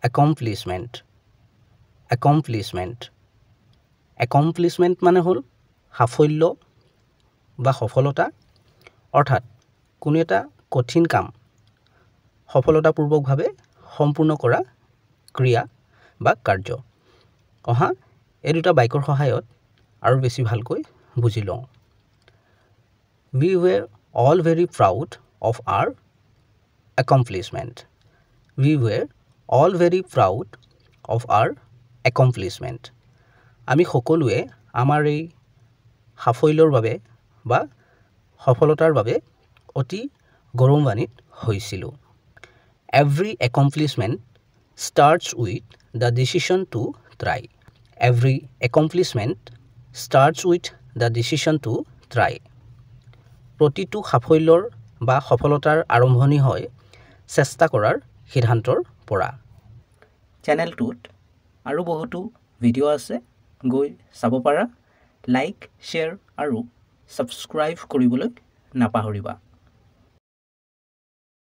accomplishment accomplishment accomplishment মানে হল সাফল্য বা সফলতা অৰ্থাৎ কোনো এটা কঠিন কাম সফলতাপূৰ্বকভাৱে সম্পূৰ্ণ কৰা ক্ৰিয়া বা কাৰ্য অহা এই দুটা বাইকৰ সহায়ত আৰু বেছি ভালকৈ বুজি লওঁ We were all very proud of our accomplishment. We were all very proud of our accomplishment. আমি সকলোৱে আমাৰ এই সাফল্যৰ বাবে বা সফলতাৰ বাবে অতি গৌৰৱান্বিত হৈছিলোঁ Every accomplishment starts with the decision to try. Every accomplishment starts with the decision to try. প্ৰতিটো সাফল্যৰ বা সফলতাৰ আৰম্ভণি হয় চেষ্টা কৰাৰ সিদ্ধান্তৰ পৰা চেনেলটোত আৰু বহুতো ভিডিঅ' আছে গৈ চাব পাৰা লাইক শ্বেয়াৰ আৰু ছাবস্ক্ৰাইব কৰিবলৈ নাপাহৰিবা